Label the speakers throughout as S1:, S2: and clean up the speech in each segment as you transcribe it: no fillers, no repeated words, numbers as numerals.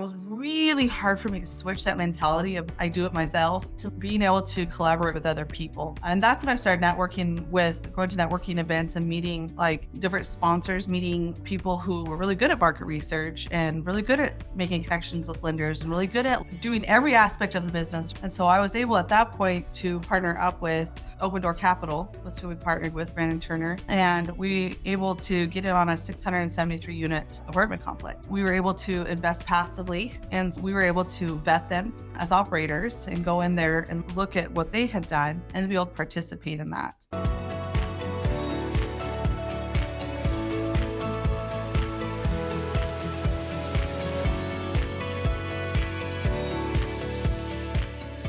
S1: It was really hard for me to switch that mentality of I do it myself to being able to collaborate with other people. And that's when I started networking with going to networking events and meeting like different sponsors, meeting people who were really good at market research and really good at making connections with lenders and really good at doing every aspect of the business. And so I was able at that point to partner up with Open Door Capital, that's who we partnered with, Brandon Turner, and we able to get it on a 673 unit apartment complex. We were able to invest passively and we were able to vet them as operators and go in there and look at what they had done and be able to participate in that.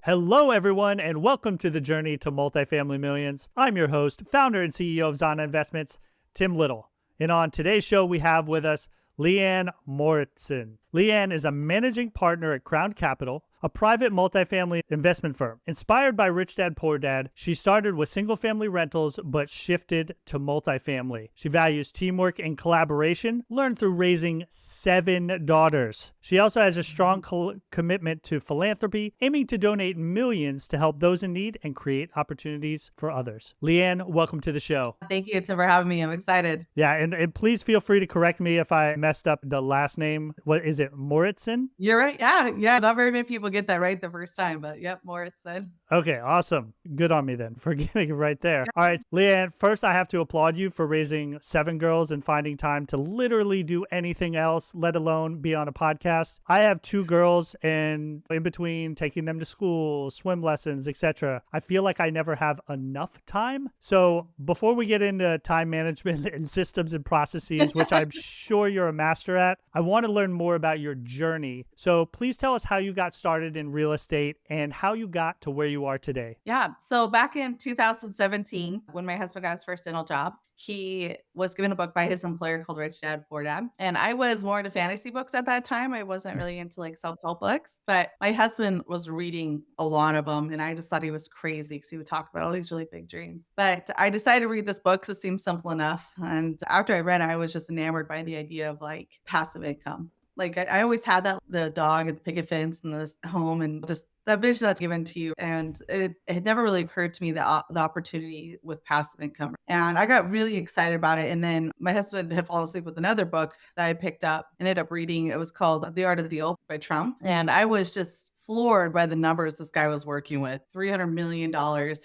S2: Hello, everyone, and welcome to the journey to Multifamily Millions. I'm your host, founder and CEO of Zana Investments, Tim Little. And on today's show, we have with us Leann Mouritsen. Leann is a managing partner at Crown Capital, a private multifamily investment firm. Inspired by Rich Dad Poor Dad, she started with single-family rentals but shifted to multifamily. She values teamwork and collaboration, learned through raising 7 daughters. She also has a strong commitment to philanthropy, aiming to donate millions to help those in need and create opportunities for others. Leann, welcome to the show.
S1: Thank you, Tim, for having me. I'm excited.
S2: Yeah, and please feel free to correct me if I messed up the last name. What is it, Mouritsen?
S1: You're right. Yeah. Not very many people get that right the first time, but yep, Mouritsen.
S2: Okay, awesome. Good on me then for getting it right there. All right, Leann, first I have to applaud you for raising 7 girls and finding time to literally do anything else, let alone be on a podcast. I have 2 girls, and in between taking them to school, swim lessons, etc., I feel like I never have enough time. So before we get into time management and systems and processes, which I'm sure you're a master at, I want to learn more about your journey. So please tell us how you got started in real estate and how you got to where you are today.
S1: Yeah. So back in 2017, when my husband got his first dental job, he was given a book by his employer called Rich Dad Poor Dad. And I was more into fantasy books at that time. I wasn't really into like self-help books, but my husband was reading a lot of them. And I just thought he was crazy because he would talk about all these really big dreams. But I decided to read this book because it seemed simple enough. And after I read it, I was just enamored by the idea of like passive income. Like I always had that, the dog and the picket fence and the home and just that vision that's given to you. And it had never really occurred to me the opportunity with passive income. And I got really excited about it. And then my husband had fallen asleep with another book that I picked up and ended up reading. It was called The Art of the Deal by Trump. And I was just floored by the numbers this guy was working with. $300 million.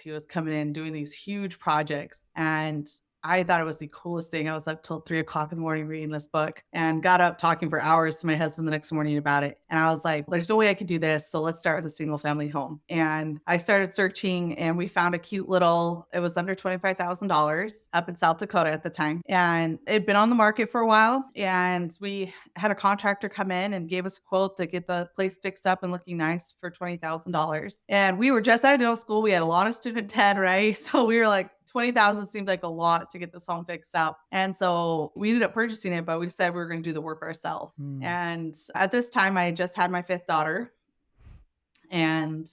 S1: He was coming in doing these huge projects. And I thought it was the coolest thing. I was up till 3:00 in the morning reading this book and got up talking for hours to my husband the next morning about it. And I was like, there's no way I could do this. So let's start with a single family home. And I started searching and we found a cute little, it was under $25,000 up in South Dakota at the time. And it'd been on the market for a while. And we had a contractor come in and gave us a quote to get the place fixed up and looking nice for $20,000. And we were just out of dental school. We had a lot of student debt, right? So we were like, 20,000 seemed like a lot to get this home fixed up. And so we ended up purchasing it, but we decided we were going to do the work ourselves. And at this time, I just had my 5th daughter. And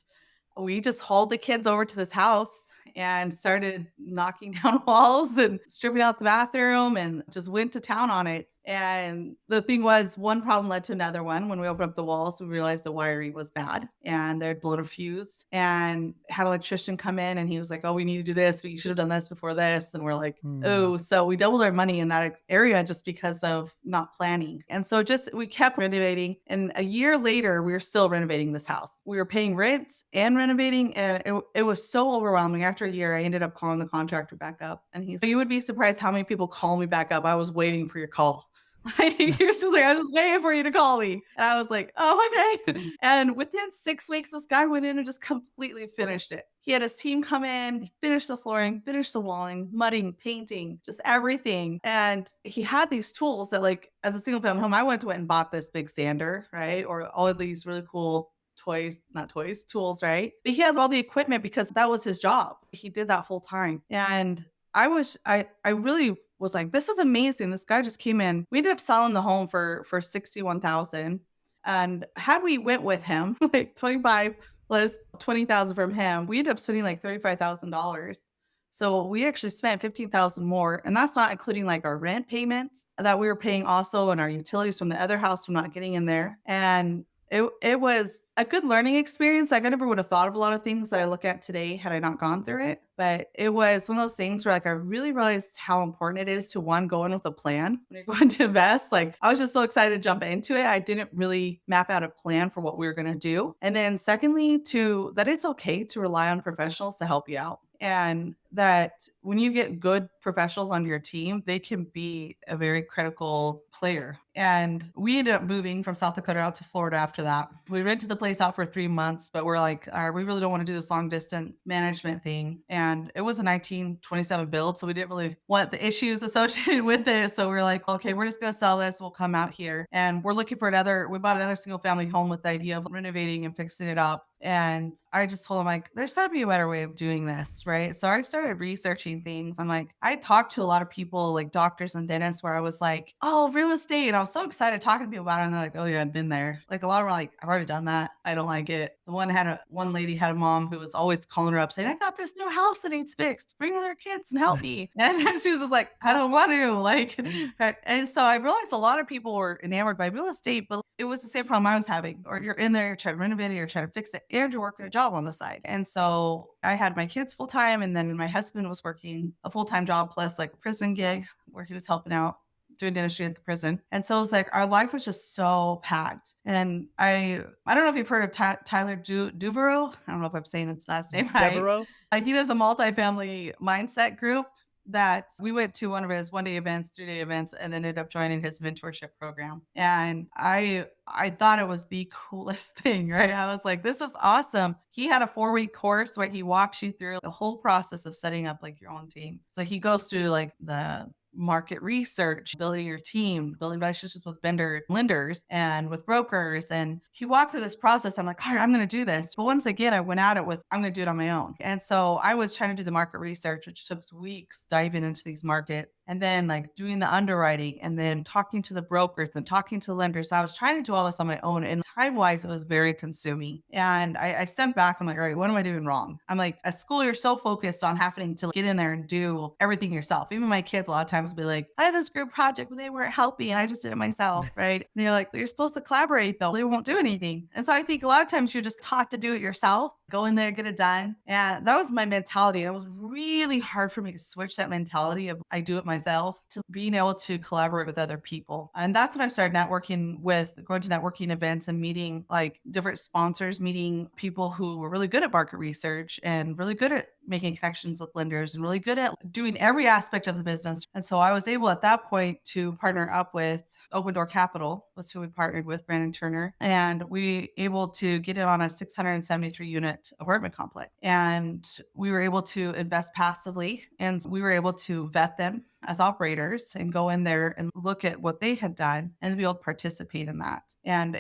S1: we just hauled the kids over to this house and started knocking down walls and stripping out the bathroom and just went to town on it. And the thing was, one problem led to another one. When we opened up the walls, we realized the wiring was bad and they'd blown a fuse, and had an electrician come in and he was like, oh, we need to do this, but you should have done this before this. And we're like, oh, so we doubled our money in that area just because of not planning. And so we kept renovating. And a year later, we were still renovating this house. We were paying rent and renovating. And it was so overwhelming. After a year, I ended up calling the contractor back up, and he's like, you would be surprised how many people call me back up. I was waiting for your call. He was just like, I was waiting for you to call me. And I was like, oh, okay. And within 6 weeks, this guy went in and just completely finished it. He had his team come in, finished the flooring, finished the walling, mudding, painting, just everything. And he had these tools that, like, as a single family home, I went and bought this big sander, right? Or all of these really cool tools, right? But he had all the equipment because that was his job. He did that full time. And I really was like, this is amazing. This guy just came in. We ended up selling the home for $61,000. And had we went with him, like 25 plus 20,000 from him, we ended up spending like $35,000 So we actually spent 15,000 more, and that's not including like our rent payments that we were paying also and our utilities from the other house from not getting in there. And it was a good learning experience. Like I never would have thought of a lot of things that I look at today had I not gone through it. But it was one of those things where like I really realized how important it is to one go in with a plan when you're going to invest. Like I was just so excited to jump into it. I didn't really map out a plan for what we were going to do. And then secondly, to that it's okay to rely on professionals to help you out. And that when you get good professionals on your team, they can be a very critical player. And we ended up moving from South Dakota out to Florida after that. We rented the place out for 3 months, but we're like, all right, we really don't want to do this long distance management thing. And it was a 1927 build, so we didn't really want the issues associated with it. So we are like, okay, we're just going to sell this. We'll come out here. And we're looking for we bought another single family home with the idea of renovating and fixing it up. And I just told him, like, there's got to be a better way of doing this, right? So I started researching things. I'm like, I talked to a lot of people, like doctors and dentists, where I was like, oh, real estate. And I was so excited talking to people about it. And they're like, oh, yeah, I've been there. Like, a lot of them are like, I've already done that. I don't like it. One lady had a mom who was always calling her up saying, I got this new house that needs fixed. Bring other kids and help me. And she was just like, I don't want to. Like, and so I realized a lot of people were enamored by real estate, but it was the same problem I was having. Or you're in there, you're trying to renovate it, you're trying to fix it, and you're working a job on the side. And so I had my kids full time, and then my husband was working a full time job plus like a prison gig where he was helping out doing dentistry at the prison. And so it was like our life was just so packed. And I don't know if you've heard of Tyler Duvereau. I don't know if I'm saying his last name right.
S2: Devereaux?
S1: Like he does a multifamily mindset group that we went to one of his 1-day events, 3-day events, and then ended up joining his mentorship program. And I thought it was the coolest thing, right? I was like, this was awesome. He had a 4-week course where he walks you through the whole process of setting up like your own team. So he goes through like the market research, building your team, building relationships with lenders and with brokers. And he walked through this process. I'm like, all right, I'm going to do this. But once again, I went at it with, I'm going to do it on my own. And so I was trying to do the market research, which took weeks diving into these markets and then like doing the underwriting and then talking to the brokers and talking to lenders. I was trying to do all this on my own. And time wise, it was very consuming. And I stepped back. I'm like, all right, what am I doing wrong? I'm like, at school, you're so focused on having to get in there and do everything yourself. Even my kids, a lot of times, be like, I had this group project, but they weren't helping and I just did it myself, right? And you're like, you're supposed to collaborate though. They won't do anything. And so I think a lot of times you're just taught to do it yourself, go in there, get it done. And that was my mentality. And it was really hard for me to switch that mentality of I do it myself to being able to collaborate with other people. And that's when I started going to networking events and meeting like different sponsors, meeting people who were really good at market research and really good at making connections with lenders and really good at doing every aspect of the business. And so I was able at that point to partner up with Open Door Capital, that's who we partnered with, Brandon Turner, and we able to get it on a 673 unit apartment complex. And we were able to invest passively and we were able to vet them as operators and go in there and look at what they had done and be able to participate in that. And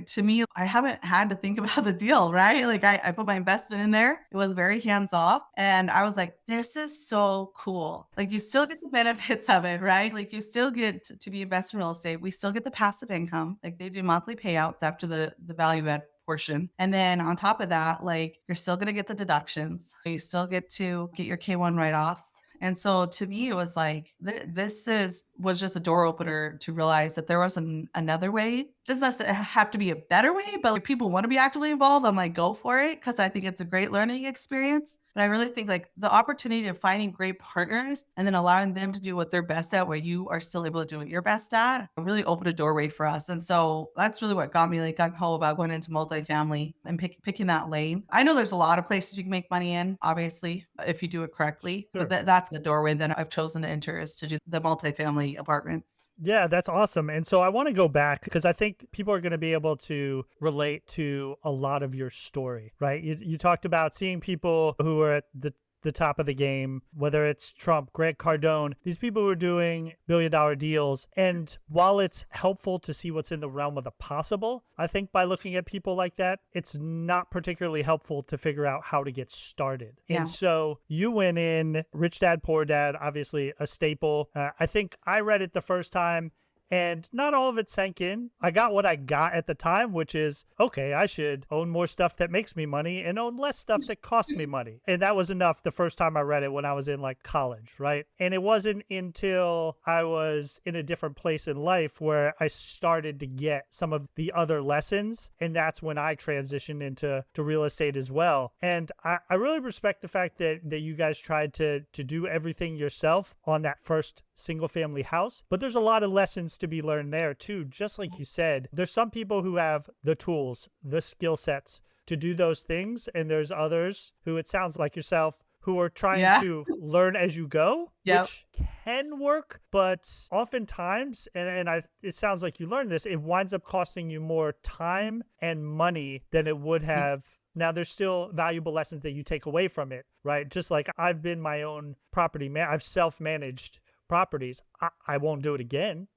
S1: to me, I haven't had to think about the deal, right? Like I put my investment in there. It was very hands off. And I was like, this is so cool. Like you still get the benefits of it, right? Like you still get to be invested in real estate. We still get the passive income. Like they do monthly payouts after the value add portion. And then on top of that, like you're still going to get the deductions. You still get to get your K1 write-offs. And so to me, it was like, was just a door opener to realize that there was another way. It doesn't have to be a better way, but if people want to be actively involved, I'm like, go for it. Cause I think it's a great learning experience. But I really think like the opportunity of finding great partners and then allowing them to do what they're best at, where you are still able to do what you're best at, really opened a doorway for us. And so that's really what got me like gung ho about going into multifamily and picking that lane. I know there's a lot of places you can make money in, obviously, if you do it correctly,
S2: Sure.
S1: but that's the doorway that I've chosen to enter is to do the multifamily apartments.
S2: Yeah, that's awesome. And so I want to go back because I think people are going to be able to relate to a lot of your story, right? You talked about seeing people who are at the top of the game, whether it's Trump, Grant Cardone, these people who are doing billion-dollar deals. And while it's helpful to see what's in the realm of the possible, I think by looking at people like that, it's not particularly helpful to figure out how to get started. Yeah. And so you went in Rich Dad, Poor Dad, obviously a staple. I think I read it the first time And not all of it sank in. I got what I got at the time, which is okay, I should own more stuff that makes me money and own less stuff that costs me money. And that was enough the first time I read it when I was in like college, right? And it wasn't until I was in a different place in life where I started to get some of the other lessons. And that's when I transitioned into real estate as well. And I really respect the fact that you guys tried to do everything yourself on that first single family house. But there's a lot of lessons to be learned there too. Just like you said, there's some people who have the tools, the skill sets to do those things. And there's others who, it sounds like yourself, who are trying
S1: Yeah.
S2: to learn as you go,
S1: Yep.
S2: which can work, but oftentimes, it sounds like you learned this, it winds up costing you more time and money than it would have. Now, there's still valuable lessons that you take away from it, right? Just like I've been my own property man, I've self-managed properties. I won't do it again,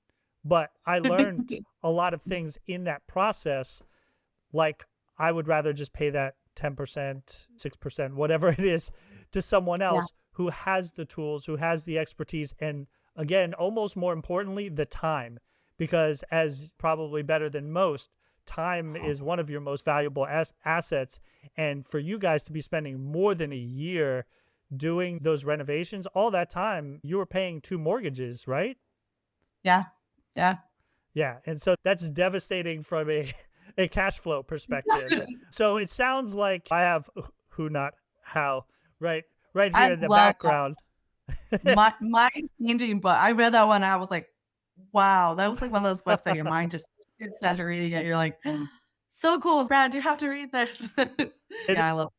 S2: but I learned a lot of things in that process. Like I would rather just pay that 10%, 6%, whatever it is to someone
S1: Yeah.
S2: else who has the tools, who has the expertise, and again, almost more importantly, the time. Because as probably better than most, time is one of your most valuable assets. And for you guys to be spending more than a year doing those renovations, all that time, you were paying 2 mortgages, right?
S1: Yeah. Yeah.
S2: Yeah. And so that's devastating from a cash flow perspective. So it sounds like I have who not how right
S1: I
S2: here in the
S1: love that.
S2: background.
S1: My changing, but I read that one, I was like, wow, that was like one of those books that your mind just shifts as you're reading it. You're like, so cool, Brad, you have to read this.
S2: And
S1: Yeah, I love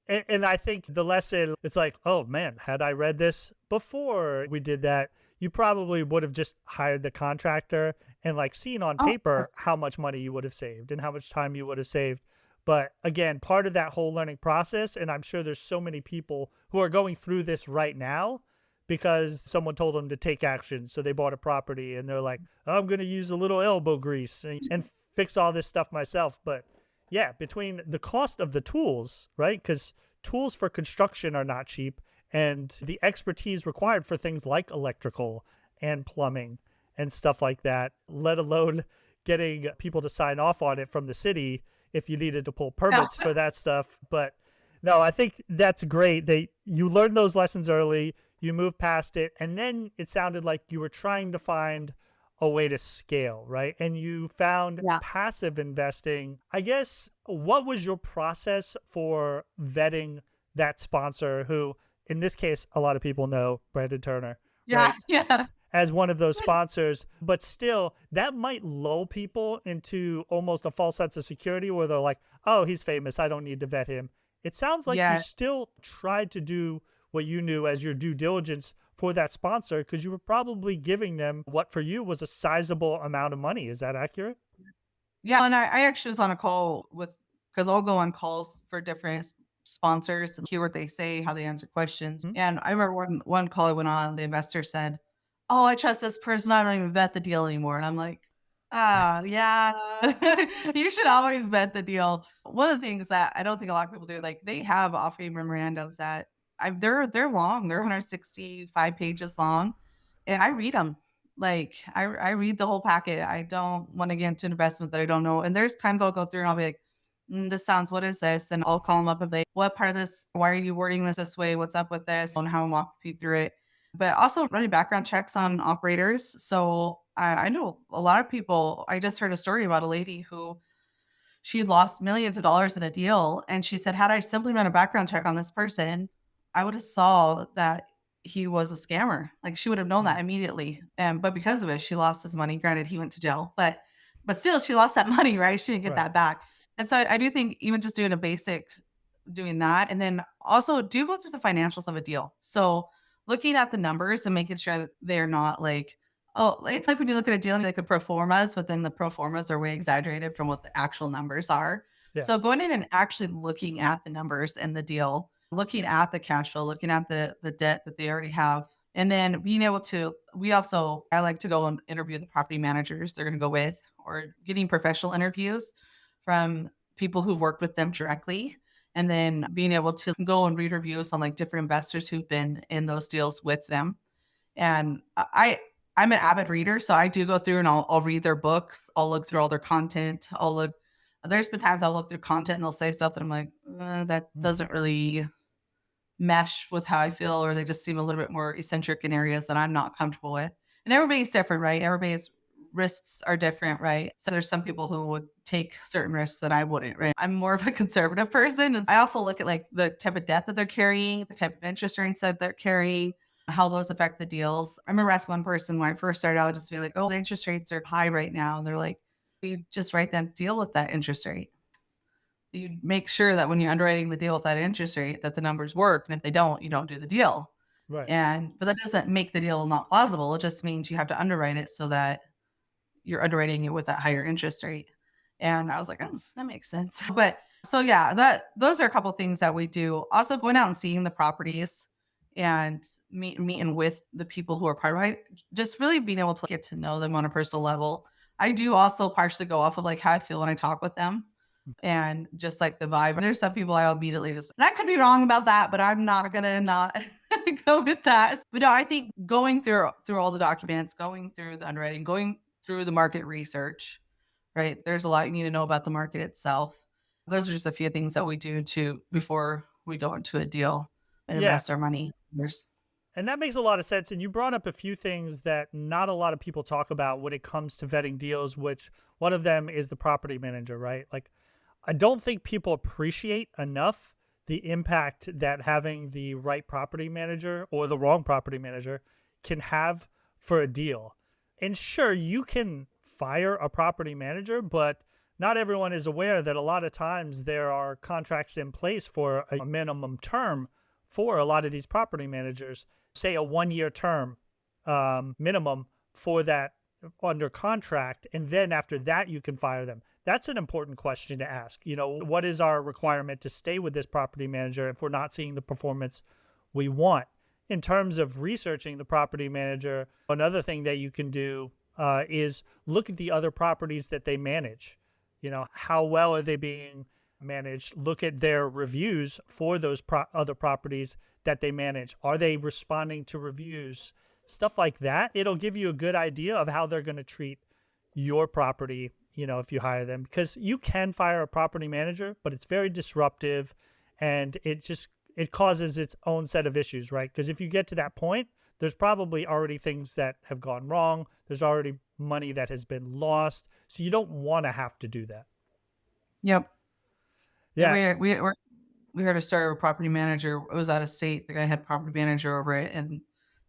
S2: and I think the lesson, it's like, oh man, had I read this before we did that, you probably would have just hired the contractor and like seen on
S1: oh,
S2: paper how much money you would have saved and how much time you would have saved. But again, part of that whole learning process, and I'm sure there's so many people who are going through this right now because someone told them to take action. So they bought a property and they're like, oh, I'm going to use a little elbow grease and fix all this stuff myself. But yeah, between the cost of the tools, right? Because tools for construction are not cheap, and the expertise required for things like electrical and plumbing and stuff like that, let alone getting people to sign off on it from the city if you needed to pull
S1: yeah.
S2: permits for that stuff. But no, I think that's great. You learned those lessons early, you moved past it, and then it sounded like you were trying to find a way to scale, right? And you found
S1: Yeah.
S2: passive investing. I guess, what was your process for vetting that sponsor who, in this case, a lot of people know Brandon Turner,
S1: Yeah.
S2: right?
S1: Yeah.
S2: As one of those sponsors, but still, that might lull people into almost a false sense of security where they're like, oh, he's famous, I don't need to vet him. It sounds like you
S1: Yeah.
S2: still tried to do what you knew as your due diligence for that sponsor because you were probably giving them what for you was a sizable amount of money. Is that accurate?
S1: Yeah, and I actually was on a call with because I'll go on calls for different sponsors and hear what they say, how they answer questions.
S2: Hmm?
S1: And I remember one call I went on, the investor said, "Oh, I trust this person. I don't even vet the deal anymore." And I'm like, "Ah, yeah, you should always vet the deal." One of the things that I don't think a lot of people do, like they have offering memorandums that they're long. They're 165 pages long, and I read them. Like, I read the whole packet. I don't wanna get into an investment that I don't know, and there's times I'll go through and I'll be like, this sounds what is this?" And I'll call them up and be like, "What part of this why are you wording this way? What's up with this?" And how I'm walking you through it. But also running background checks on operators. So, I know a lot of people I just heard a story about a lady who she lost millions of dollars in a deal, and she said, "Had I simply run a background check on this person, I would have saw that he was a scammer." Like, she would have known that immediately, but because of it, she lost his money. Granted, he went to jail, but still, she lost that money, right? She didn't get
S2: Right.
S1: that back. And so I do think even just doing a basic doing that, and then also do go through the financials of a deal. So, looking at the numbers and making sure that they're not like oh, it's like when you look at a deal and like the pro formas, but then the pro formas are way exaggerated from what the actual numbers are.
S2: Yeah.
S1: So going in and actually looking at the numbers in the deal, looking at the cash flow, looking at the debt that they already have, and then being able to we also I like to go and interview the property managers they're gonna go with or getting professional interviews from people who've worked with them directly. And then being able to go and read reviews on like different investors who've been in those deals with them and I'm an avid reader, so I do go through and I'll read their books. I'll look through all their content. There's been times I'll look through content and they'll say stuff that I'm like, that
S2: Mm.
S1: doesn't really mesh with how I feel, or they just seem a little bit more eccentric in areas that I'm not comfortable with. And everybody's different, right? Everybody's risks are different, right? So there's some people who would take certain risks that I wouldn't, right? I'm more of a conservative person. And I also look at like the type of debt that they're carrying, the type of interest rates that they're carrying, how those affect the deals. I remember asking one person when I first started out, just be like, oh, the interest rates are high right now. And they're like, you just write that deal with that interest rate. You make sure that when you're underwriting the deal with that interest rate, that the numbers work. And if they don't, you don't do the deal.
S2: Right.
S1: But that doesn't make the deal not plausible. It just means you have to underwrite it so that you're underwriting it with that higher interest rate. And I was like, oh, that makes sense. But so yeah, those are a couple things that we do. Also going out and seeing the properties and meeting with the people who are part of it, just really being able to get to know them on a personal level. I do also partially go off of like how I feel when I talk with them and just like the vibe. There's some people I immediately just, and I could be wrong about that, but I'm not gonna not go with that. But no, I think going through all the documents, going through the underwriting, going through the market research, right? There's a lot you need to know about the market itself. Those are just a few things that we do to before we go into a deal and
S2: Yeah.
S1: invest our money. There's
S2: And that makes a lot of sense. And you brought up a few things that not a lot of people talk about when it comes to vetting deals, which one of them is the property manager, right? Like, I don't think people appreciate enough the impact that having the right property manager or the wrong property manager can have for a deal. And sure, you can fire a property manager, but not everyone is aware that a lot of times there are contracts in place for a minimum term for a lot of these property managers, say a 1 year term minimum for that under contract. And then after that, you can fire them. That's an important question to ask. You know, what is our requirement to stay with this property manager if we're not seeing the performance we want? In terms of researching the property manager, another thing that you can do is look at the other properties that they manage. You know, how well are they being managed? Look at their reviews for those other properties that they manage. Are they responding to reviews? Stuff like that. It'll give you a good idea of how they're going to treat your property, you know, if you hire them, because you can fire a property manager, but it's very disruptive and it causes its own set of issues, right? Because if you get to that point, there's probably already things that have gone wrong. There's already money that has been lost. So you don't want to have to do that.
S1: yep. Yeah,
S2: Yeah.
S1: we heard a story of a property manager. It was out of state. The guy had property manager over it, and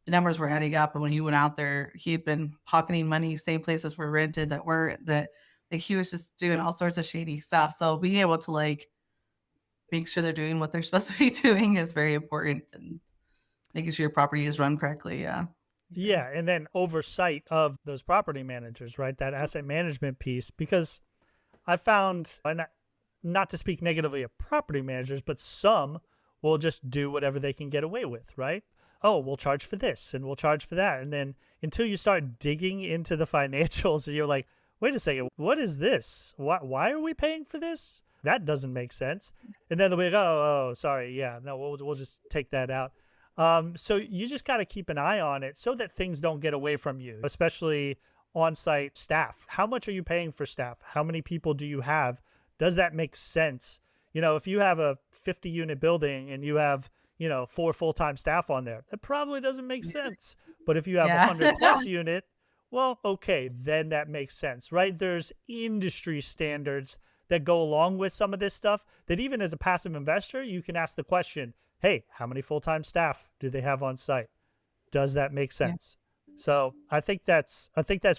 S1: the numbers were adding up. And when he went out there, he had been pocketing money, same places were rented that weren't that. Like he was just doing all sorts of shady stuff. So being able to like make sure they're doing what they're supposed to be doing is very important, and making sure your property is run correctly. Yeah. Okay.
S2: Yeah. And then oversight of those property managers, right? That asset management piece, because I found, and not to speak negatively of property managers, but some will just do whatever they can get away with, right? Oh, we'll charge for this and we'll charge for that. And then until you start digging into the financials, you're like, wait a second, what is this? Why are we paying for this? That doesn't make sense. And then they'll be like, oh, sorry. Yeah, no, we'll just take that out. So you just got to keep an eye on it so that things don't get away from you, especially on-site staff. How much are you paying for staff? How many people do you have? Does that make sense? You know, if you have a 50-unit building and you have, you know, 4 full-time staff on there, that probably doesn't make sense. But if you have a
S1: Yeah.
S2: 100 plus unit, well, okay, then that makes sense, right? There's industry standards that go along with some of this stuff that even as a passive investor, you can ask the question, hey, how many full-time staff do they have on site? Does that make
S1: Yeah.
S2: sense? So I think that's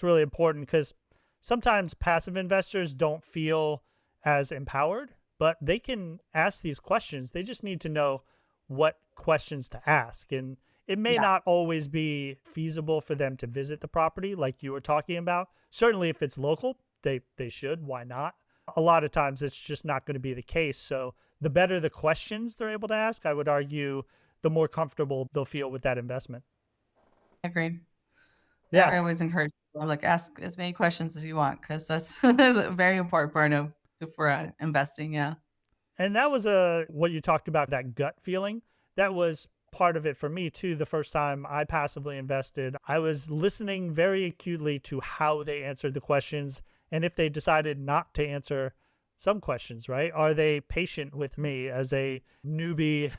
S2: really important because sometimes passive investors don't feel as empowered, but they can ask these questions. They just need to know what questions to ask. And it may
S1: Yeah.
S2: not always be feasible for them to visit the property like you were talking about. Certainly if it's local, they should. Why not? A lot of times it's just not going to be the case. So the better the questions they're able to ask, I would argue, the more comfortable they'll feel with that investment.
S1: Agreed. Yeah, I
S2: Yes.
S1: always encourage people, like, ask as many questions as you want because that's that's a very important part of if we're, investing, yeah.
S2: And that was what you talked about, that gut feeling. That was part of it for me too. The first time I passively invested, I was listening very acutely to how they answered the questions and if they decided not to answer some questions, right? Are they patient with me as a newbie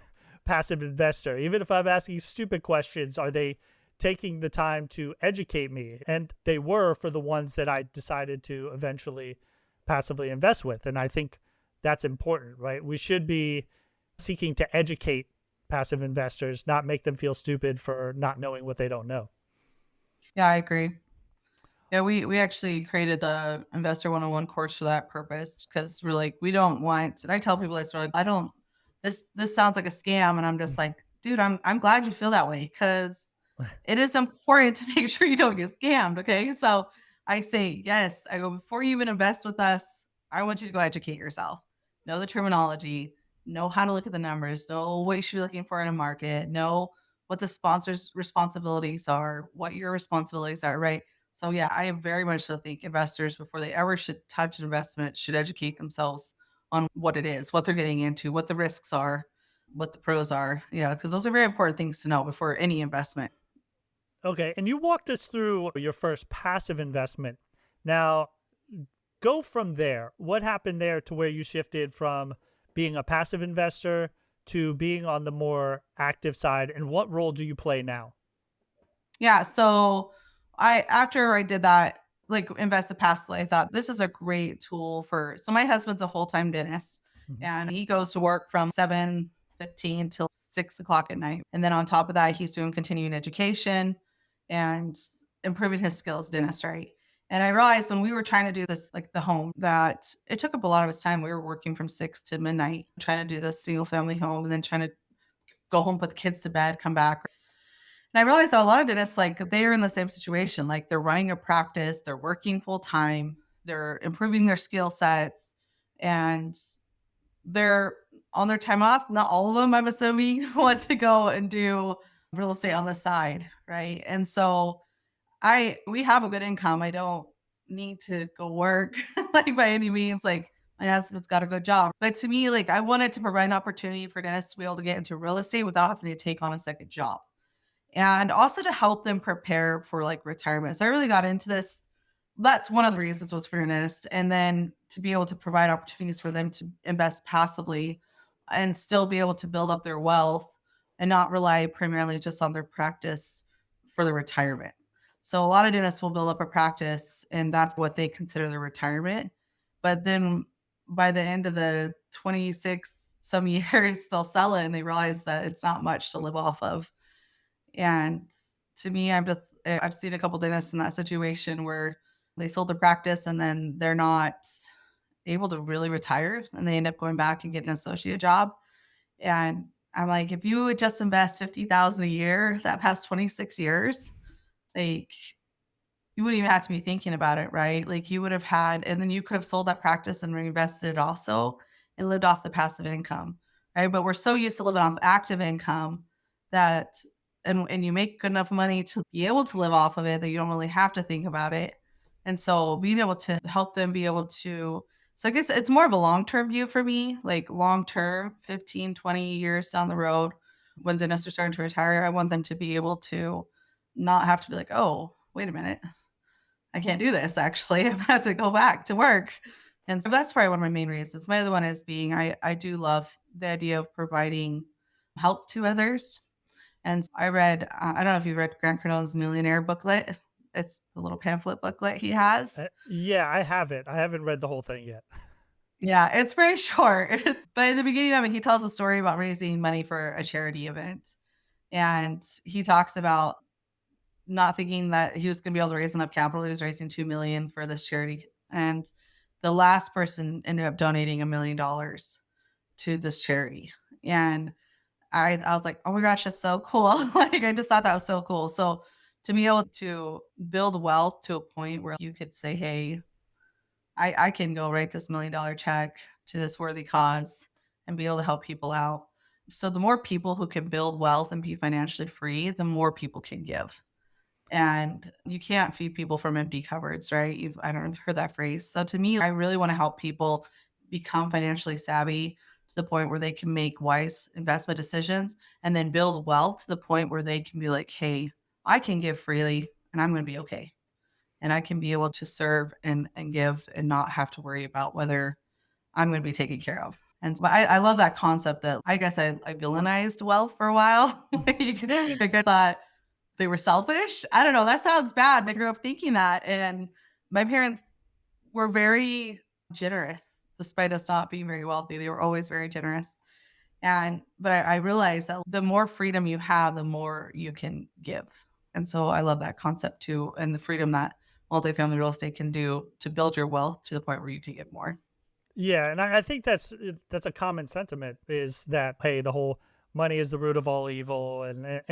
S2: passive investor? Even if I'm asking stupid questions, are they taking the time to educate me? And they were for the ones that I decided to eventually passively invest with. And I think that's important, right? We should be seeking to educate passive investors, not make them feel stupid for not knowing what they don't know.
S1: Yeah, I agree. Yeah, we actually created the Investor 101 course for that purpose because we're like, we don't want, and I tell people this, they're like, I don't, this sounds like a scam. And I'm just like, dude, I'm glad you feel that way because it is important to make sure you don't get scammed. Okay. So I say, yes, I go, before you even invest with us, I want you to go educate yourself, know the terminology, know how to look at the numbers, know what you should be looking for in a market, know what the sponsor's responsibilities are, what your responsibilities are, right? So yeah, I very much so think investors before they ever should touch an investment should educate themselves on what it is, what they're getting into, what the risks are, what the pros are. Yeah, because those are very important things to know before any investment.
S2: Okay. And you walked us through your first passive investment. Now, go from there. What happened there to where you shifted from being a passive investor to being on the more active side? And what role do you play now?
S1: Yeah, so I after I did that, like invested passively, I thought this is a great tool for so my husband's a full-time dentist
S2: Mhm.
S1: and he goes to work from 7:15 till 6 o'clock at night. And then on top of that, he's doing continuing education and improving his skills dentist, right? And I realized when we were trying to do this, like the home, that it took up a lot of his time. We were working from 6 to midnight, trying to do this single family home and then trying to go home, put the kids to bed, come back. And I realized that a lot of dentists, like, they're in the same situation. Like, they're running a practice, they're working full time, they're improving their skill sets, and they're on their time off. Not all of them, I'm assuming, want to go and do real estate on the side, right? And so we have a good income. I don't need to go work like by any means. Like my husband's got a good job. But to me, like I wanted to provide an opportunity for dentists to be able to get into real estate without having to take on a second job and also to help them prepare for like retirement. So I really got into this. That's one of the reasons was fairness. And then to be able to provide opportunities for them to invest passively and still be able to build up their wealth and not rely primarily just on their practice for the retirement. So a lot of dentists will build up a practice and that's what they consider their retirement. But then by the end of the 26 some years, they'll sell it and they realize that it's not much to live off of and to me, I've seen a couple dentists in that situation where they sold their practice and then they're not able to really retire and they end up going back and getting an associate job. And I'm like, if you would just invest 50,000 a year that past 26 years, like you wouldn't even have to be thinking about it, right? Like you would have had, and then you could have sold that practice and reinvested it also and lived off the passive income, right? But we're so used to living off active income that, and you make good enough money to be able to live off of it that you don't really have to think about it. And so being able to help them be able to, so I guess it's more of a long term view for me, like long term, 15, 20 years down the road, when dentists are starting to retire, I want them to be able to not have to be like, oh, wait a minute, I can't do this actually. I'm gonna have to go back to work. And so that's probably one of my main reasons. My other one is being I do love the idea of providing help to others. And I read I don't know if you read Grant Cardone's Millionaire booklet. It's the little pamphlet booklet he has.
S2: Yeah, I have it. I haven't read the whole thing yet.
S1: Yeah, it's very short. But in the beginning of it, he tells a story about raising money for a charity event. And he talks about not thinking that he was gonna be able to raise enough capital. He was raising 2 million for this charity, and the last person ended up donating $1 million to this charity. And I was like, "Oh my gosh, that's so cool!" Like I just thought that was so cool. So to be able to build wealth to a point where you could say, "Hey, I can go write this $1 million check to this worthy cause and be able to help people out." So the more people who can build wealth and be financially free, the more people can give. And you can't feed people from empty cupboards, right? I don't know if you've heard that phrase. So to me, I really want to help people become financially savvy to the point where they can make wise investment decisions and then build wealth to the point where they can be like, hey, I can give freely and I'm going to be okay. And I can be able to serve and give and not have to worry about whether I'm going to be taken care of. And so I love that concept that I guess I villainized wealth for a while. I thought they were selfish. I don't know. That sounds bad. I grew up thinking that. And my parents were very generous, despite us not being very wealthy. They were always very generous. But I realized that the more freedom you have, the more you can give. And so I love that concept too, and the freedom that multifamily real estate can do to build your wealth to the point where you can give more.
S2: Yeah, and I think that's a common sentiment is that hey, the whole money is the root of all evil and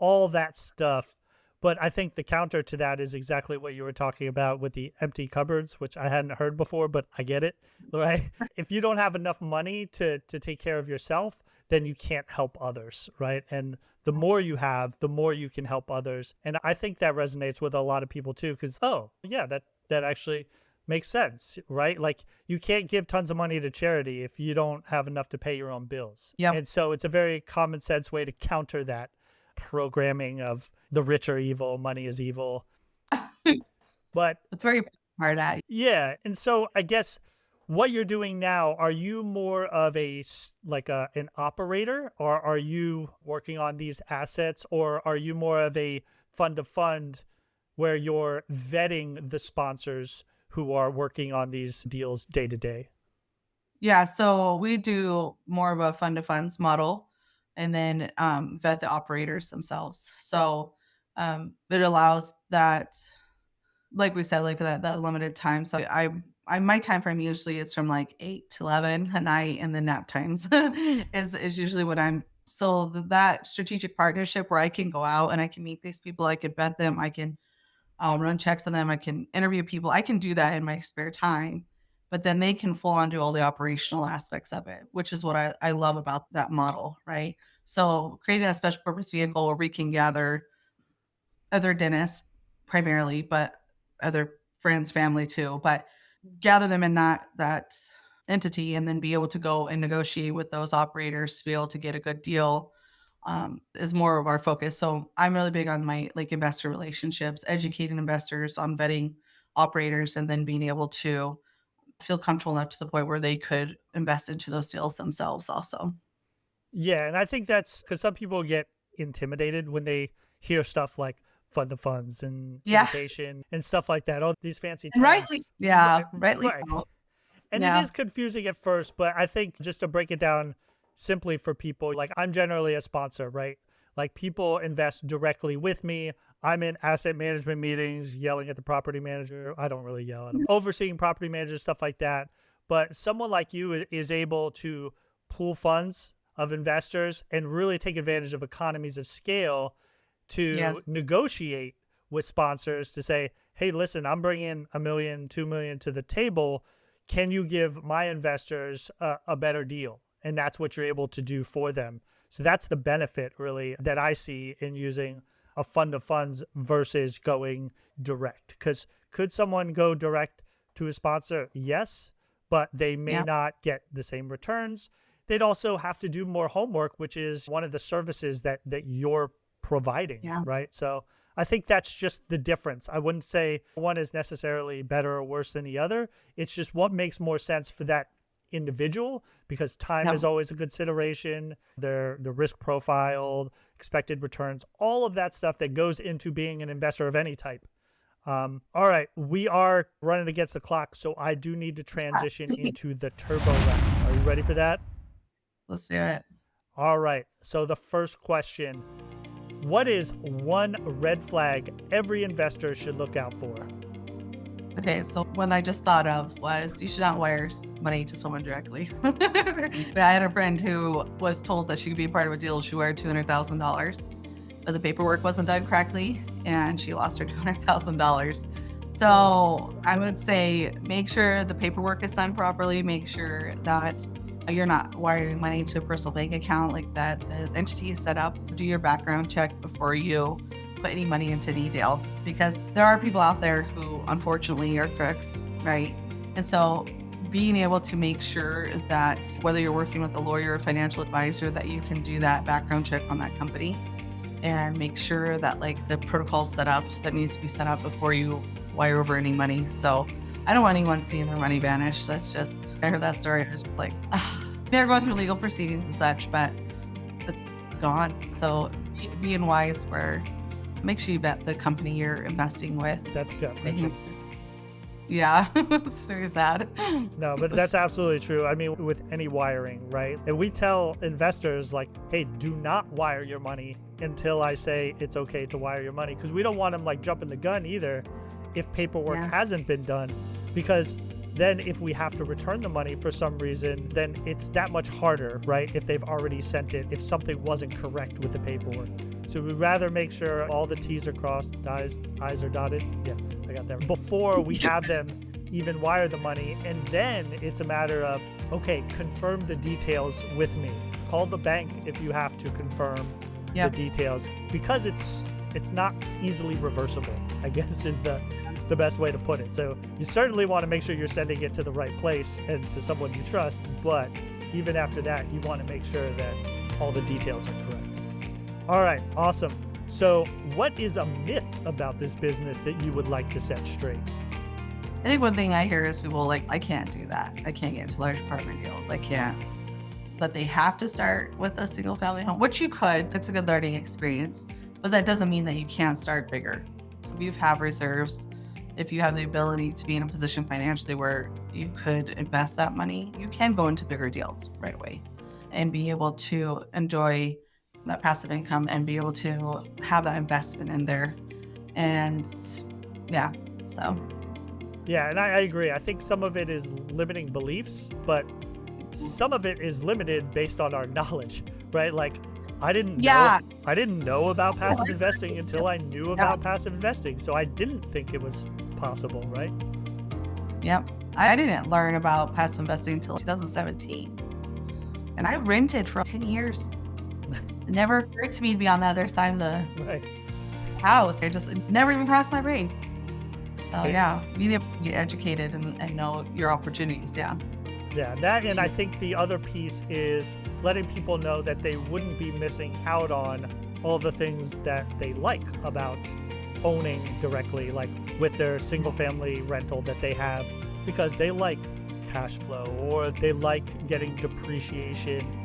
S2: all that stuff. But I think the counter to that is exactly what you were talking about with the empty cupboards, which I hadn't heard before, but I get it, right? If you don't have enough money to take care of yourself, then you can't help others, right? And the more you have, the more you can help others. And I think that resonates with a lot of people too, because oh yeah, that actually makes sense, right? Like you can't give tons of money to charity if you don't have enough to pay your own bills.
S1: Yep.
S2: And so it's a very common sense way to counter that programming of the rich are evil, money is evil. But
S1: It's very hard at.
S2: yeah, and so I guess what you're doing now, are you more of an operator, or are you working on these assets, or are you more of a fund of fund where you're vetting the sponsors who are working on these deals day to day?
S1: Yeah, so we do more of a fund to funds model and then vet the operators themselves. So it allows that, like we said, like that limited time. So I my time frame usually is from like 8 to 11 at night, and the nap times is usually what I'm. So that strategic partnership where I can go out and I can meet these people, I can vet them, I can run checks on them, I can interview people, I can do that in my spare time. But then they can full on do all the operational aspects of it, which is what I love about that model, right? So creating a special purpose vehicle where we can gather other dentists primarily, but other friends, family too, but gather them in that entity and then be able to go and negotiate with those operators to be able to get a good deal is more of our focus. So I'm really big on my like investor relationships, educating investors on vetting operators, and then being able to feel comfortable enough to the point where they could invest into those deals themselves also.
S2: Yeah, and I think that's because some people get intimidated when they hear stuff like fund of funds and
S1: Yeah.
S2: syndication and stuff like that. All these fancy
S1: And
S2: terms.
S1: rightly
S2: Right.
S1: so.
S2: And it
S1: Yeah.
S2: is confusing at first, but I think just to break it down simply for people, like I'm generally a sponsor, right? Like people invest directly with me. I'm in asset management meetings, yelling at the property manager. I don't really yell at them, overseeing property managers, stuff like that. But someone like you is able to pool funds of investors and really take advantage of economies of scale to
S1: Yes.
S2: negotiate with sponsors to say, hey, listen, I'm bringing a million, 2 million to the table. Can you give my investors a better deal? And that's what you're able to do for them. So that's the benefit really that I see in using a fund of funds versus going direct. Because could someone go direct to a sponsor? Yes, but they may
S1: Yeah.
S2: not get the same returns. They'd also have to do more homework, which is one of the services that you're providing,
S1: Yeah.
S2: right? So I think that's just the difference. I wouldn't say one is necessarily better or worse than the other. It's just what makes more sense for that individual, because time
S1: Yep.
S2: is always a consideration, the risk profile, expected returns, all of that stuff that goes into being an investor of any type. All right, we are running against the clock, so I do need to transition into the turbo round. Are you ready for that?
S1: Let's do it.
S2: All right, so the first question: what is one red flag every investor should look out for?
S1: Okay, so one I just thought of was you should not wire money to someone directly. I had a friend who was told that she could be a part of a deal. She wired $200,000, but the paperwork wasn't done correctly, and she lost her $200,000. So I would say make sure the paperwork is done properly. Make sure that you're not wiring money to a personal bank account, like that the entity is set up. Do your background check before you put any money into any deal, because there are people out there who unfortunately are crooks, right? And so being able to make sure that whether you're working with a lawyer or financial advisor, that you can do that background check on that company and make sure that like the protocol set up that needs to be set up before you wire over any money. So I don't want anyone seeing their money vanish. That's just, I heard that story. I was just like, they're going through legal proceedings and such, but it's gone. So being wise where make sure you bet the company you're investing with.
S2: That's gut wrenching.
S1: Yeah, it's very sad.
S2: No, but that's absolutely true. I mean, with any wiring, right? And we tell investors like, hey, do not wire your money until I say it's okay to wire your money, because we don't want them like jumping the gun either if paperwork hasn't been done, because then if we have to return the money for some reason, then it's that much harder, right? If they've already sent it, if something wasn't correct with the paperwork. So we'd rather make sure all the T's are crossed, I's are dotted. Yeah, I got that. Before we have them even wire the money. And then it's a matter of, okay, confirm the details with me. Call the bank if you have to confirm the details, because it's not easily reversible, I guess is the best way to put it. So you certainly want to make sure you're sending it to the right place and to someone you trust, but even after that, you want to make sure that all the details are correct. All right, awesome. So what is a myth about this business that you would like to set straight?
S1: I think one thing I hear is people like, I can't do that. I can't get into large apartment deals. I can't. But they have to start with a single family home, which you could. It's a good learning experience, but that doesn't mean that you can't start bigger. So if you have reserves, if you have the ability to be in a position financially where you could invest that money, you can go into bigger deals right away and be able to enjoy that passive income and be able to have that investment in there. And yeah, so.
S2: Yeah, and I agree. I think some of it is limiting beliefs, but some of it is limited based on our knowledge, right? Like I didn't know about passive investing until I knew about passive investing. So I didn't think it was possible, right?
S1: Yep. I didn't learn about passive investing until 2017. And I rented for 10 years. It never occurred to me to be on the other side of the house. It never even crossed my brain. So yeah, you need to get educated and know your opportunities. Yeah.
S2: Yeah, that, and I think the other piece is letting people know that they wouldn't be missing out on all the things that they like about owning directly, like with their single family rental that they have, because they like cash flow or they like getting depreciation.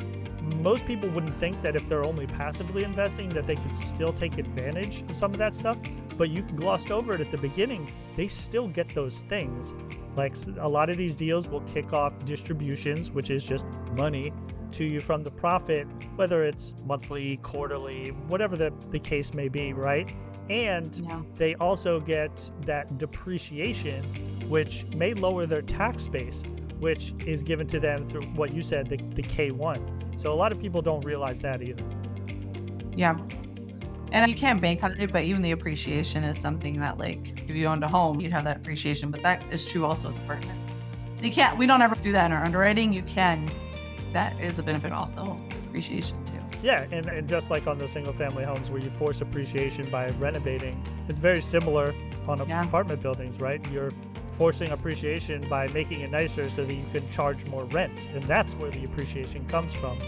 S2: Most people wouldn't think that if they're only passively investing that they could still take advantage of some of that stuff, but you glossed over it at the beginning. They still get those things. Like a lot of these deals will kick off distributions, which is just money to you from the profit, whether it's monthly, quarterly, whatever the case may be, right? And they also get that depreciation, which may lower their tax base, which is given to them through what you said, the K1. So a lot of people don't realize that either. Yeah.
S1: And you can't bank on it, but even the appreciation is something that, like, if you owned a home, you'd have that appreciation. But that is true also with apartments. We don't ever do that in our underwriting. You can. That is a benefit also, appreciation too.
S2: Yeah, and just like on the single family homes where you force appreciation by renovating, it's very similar on apartment buildings, right? You're forcing appreciation by making it nicer so that you can charge more rent. And that's where the appreciation comes from,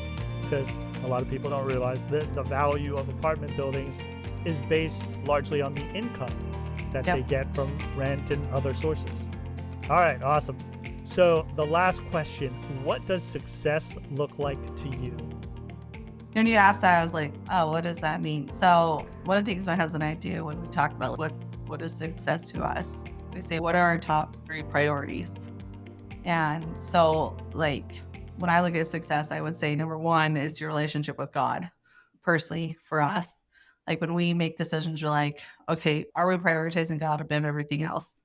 S2: because a lot of people don't realize that the value of apartment buildings is based largely on the income that they get from rent and other sources. All right, awesome. So the last question, what does success look like to you?
S1: When you asked that, I was like, oh, what does that mean? So one of the things my husband and I do when we talk about what is success to us, we say, what are our top 3 priorities? And so, like, when I look at success, I would say number 1 is your relationship with God. Personally, for us, like when we make decisions, we're like, okay, are we prioritizing God above everything else?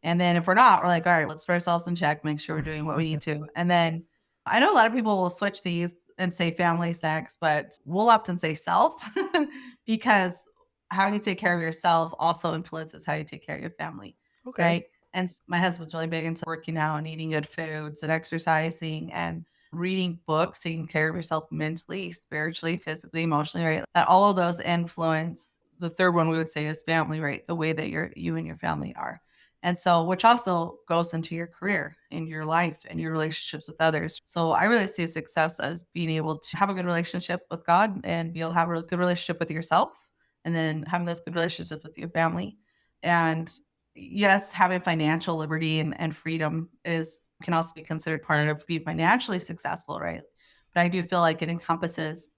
S1: And then if we're not, we're like, all right, let's put ourselves in check, make sure we're doing what we need to. And then I know a lot of people will switch these and say family sex, but we'll often say self because how you take care of yourself also influences how you take care of your family.
S2: Okay.
S1: Right. And my husband's really big into working out and eating good foods and exercising and reading books, taking care of yourself mentally, spiritually, physically, emotionally, right? That all of those influence. The third one we would say is family, right? The way that you and your family are. And so, which also goes into your career, in your life, and your relationships with others. So I really see success as being able to have a good relationship with God and be able to have a good relationship with yourself, and then having those good relationships with your family. And yes, having financial liberty and freedom is can also be considered part of being financially successful, right? But I do feel like it encompasses,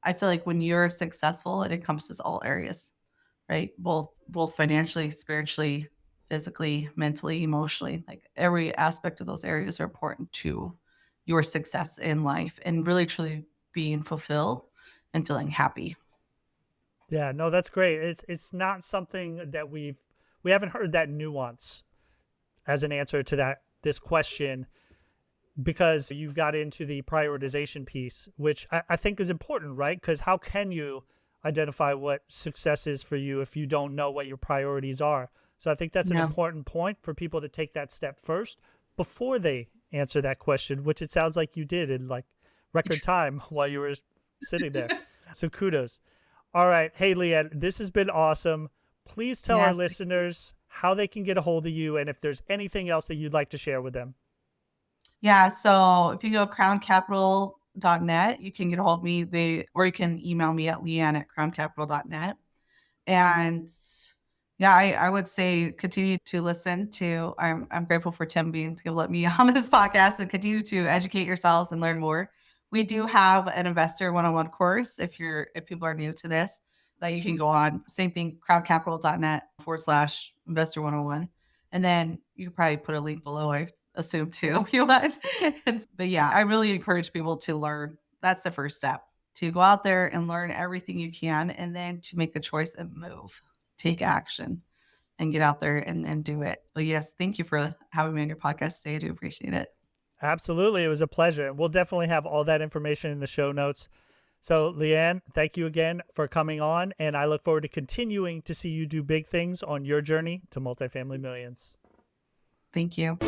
S1: I feel like when you're successful, it encompasses all areas, right? Both financially, spiritually, physically, mentally, emotionally. Like every aspect of those areas are important to your success in life and really truly being fulfilled and feeling happy.
S2: Yeah, no, that's great. It's not something that we haven't heard that nuance as an answer to that this question, because you got into the prioritization piece, which I think is important, right? Because how can you identify what success is for you if you don't know what your priorities are? So I think that's an
S1: Yeah.
S2: important point for people to take that step first before they answer that question, which it sounds like you did in like record time while you were sitting there. So kudos. All right. Hey, Leann, this has been awesome. Please tell our
S1: Yes.
S2: listeners how they can get a hold of you and if there's anything else that you'd like to share with them.
S1: Yeah. So if you go crowncapital.net, you can get a hold of me. Or you can email me at leann@crowncapital.net. And yeah, I would say continue to listen to. I'm grateful for Tim being to let me on this podcast, and continue to educate yourselves and learn more. We do have an investor one-on-one course if people are new to this that you can go on. Same thing, crowdcapital.net/investor 101. And then you could probably put a link below, I assume too, if you want. But yeah, I really encourage people to learn. That's the first step, to go out there and learn everything you can, and then to make a choice and move, take action, and get out there and do it. But yes, thank you for having me on your podcast today. I do appreciate it.
S2: Absolutely. It was a pleasure. We'll definitely have all that information in the show notes. So, Leann, thank you again for coming on, and I look forward to continuing to see you do big things on your journey to multifamily millions.
S1: Thank you.